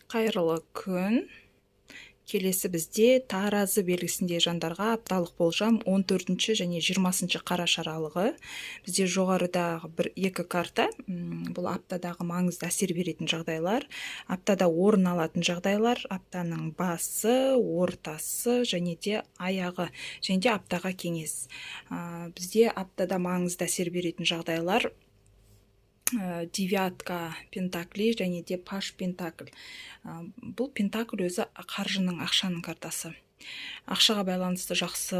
Қайырлы күн. Келесі бізде таразы белгісінде жандарға апталық болжам 14 және 20 қараша аралығы. Бізде жоғарыдағы екі карта. Бұл аптадағы маңызды әсер беретін жағдайлар, аптада орын алатын жағдайлар, аптаның басы, ортасы және де аяғы, және де аптаға кеңес. Бізде аптада маңызды әсер беретін жағдайлар девятка пентаклей және де паш пентакль. Бұл пентакль өзі қаржының, ақшаның картасы. Ақшаға байланысты жақсы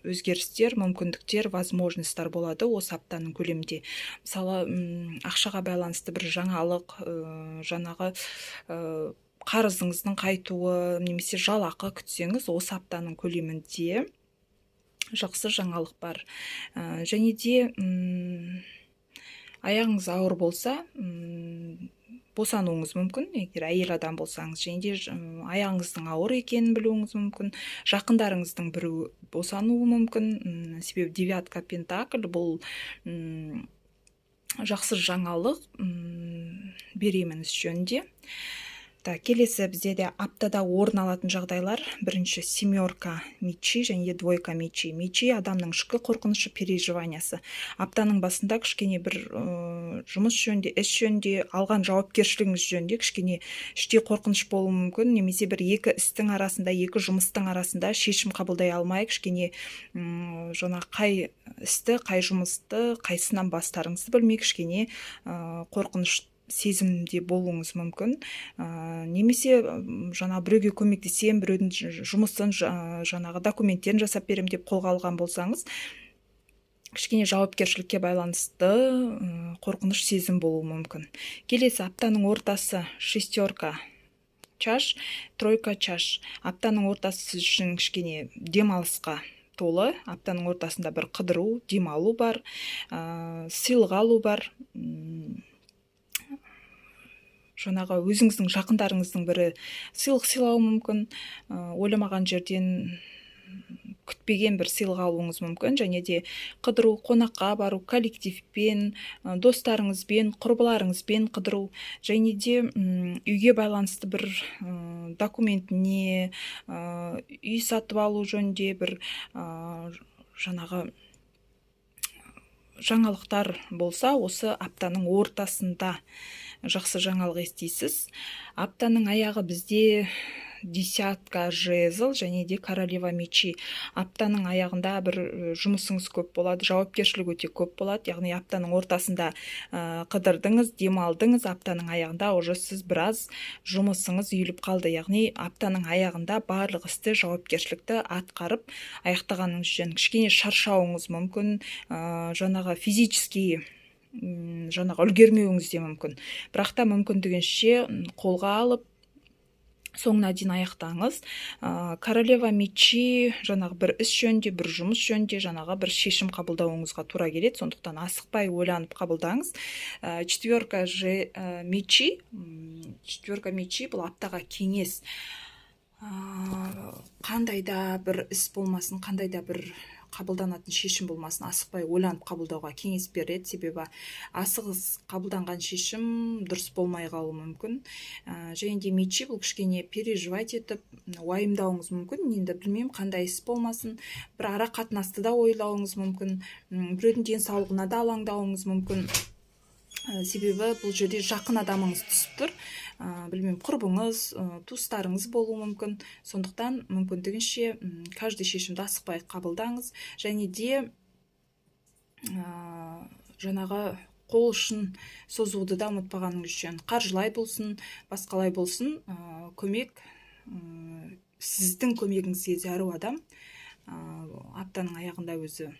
өзгерістер, мүмкіндіктер, возможностьтар болады осы аптаның көлемінде. Мысалы, ақшаға байланысты бір жаңалық, жаңағы қарызыңыздың қайтуы, немесе жалақы күтсеңіз, осы аптаның көлемінде жақсы жаңалық бар. Және де аяғыңыз ауыр болса, босануыңыз мүмкін, егер әйел адам болсаңыз, және де аяғыңыздың ауыр екенін білуіңіз мүмкін, жақындарыңыздың бірі босануы мүмкін. Себебі девятка пентакль бұл жақсы жаңалық беремініз жөнінде. Келесі бізде де аптада орын алатын жағдайлар. Бірінші семерка мечи және де двойка мечи. Мечи адамның ішкі қорқынышы, переживаниясы. Аптаның басында кішкене бір жұмыс жөнінде, іс жөнінде, алған жауапкершілігіңіз жөнінде кішкене іште қорқыныш болуы мүмкін, немесе бір екі істің арасында, екі жұмыстың арасында шешім қабылдай алмай, кішкене жаңа қай істі, қай жұмысты, қайсынан бастарыңызды білмей кішкене қорқыныш сезімде болуыңыз мүмкін. Немесе жаңа біреуге көмектесем, біреудің жұмысын, жаңағы документтерін жасап берем деп қолға алған болсаңыз, кішкене жауапкершілікке байланысты қорқыныш сезім болуы мүмкін. Келесі аптаның ортасы шестерка чаш, тройка чаш. Аптаның ортасы сіз үшін кішкене демалысқа толы. Аптаның ортасында бір қыдыру, демалу бар, сыйлық алу бар. Жаңағы өзіңіздің жақындарыңыздың бірі сыйлық сыйлауы мүмкін, ойламаған жерден күтпеген бір сыйлық алуыңыз мүмкін, және де қыдыру, қонаққа бару, коллективпен, достарыңызбен, құрбыларыңызбен қыдыру, және де үйге байланысты бір документіне, үй сатып алу жөнінде бір жаңағы жаңалықтар болса, осы аптаның ортасында жақсы жаңалық естисіз. Аптаның аяғы бізде десятка жезл және де королева мечи. Аптаның аяғында бір жұмысыңыз көп болады, жауапкершілік өте көп болады. Яғни аптаның ортасында қыдырдыңыз, демалдыңыз, аптаның аяғында уже сіз біраз жұмысыңыз үйіліп қалды. Яғни аптаның аяғында барлық істі, жауапкершілікті атқарып аяқтағаныңыз жөн. Кішкене шаршауыңыз мүмкін, жаңағы физически жаңағы үлгермеуіңіз де мүмкін. Бірақ та мүмкіндігінше қолға алып, соңына дейін аяқтаңыз. Королева мечи жаңағы бір іс жөнінде, бір жұмыс жөнінде жаңағы бір шешім қабылдауыңызға тура келеді. Сондықтан асықпай ойланып қабылдаңыз. Четверка мечи бұл аптаға кеңес. Қандай да бір іс болмасын, қандай да бір қабылданатын шешім болмасын, асықпай ойланып қабылдауға кеңес береді. Себебі асығыс қабылданған шешім дұрыс болмай қалуы мүмкін. Және де мечи бұл кішкене переживать етіп, уайымдауыңыз мүмкін. Енді білмеймін, қандай іс болмасын, бір ара қатынасты да ойлауыңыз мүмкін, біреудің денсаулығына да алаңдауыңыз мүмкін. Себебі бұл жерде жақын адамыңыз түсіп тұр. Білмеймін, құрбыңыз, туыстарыңыз болуы мүмкін. Сондықтан мүмкіндігінше каждый шешімді асықпай қабылдаңыз. Және де жаңағы қол ұшын созуды да ұмытпағаныңыз жөн. Қаржылай болсын, басқалай болсын, көмек, сіздің көмегіңізге зәру адам аптаның аяғында өзі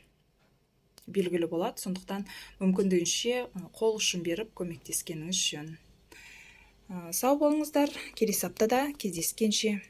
белгілі болады. Сондықтан мүмкіндігінше қол ұшын беріп көмектескеніңіз жөн. Сау болыңыздар, келесі аптада кездескенше.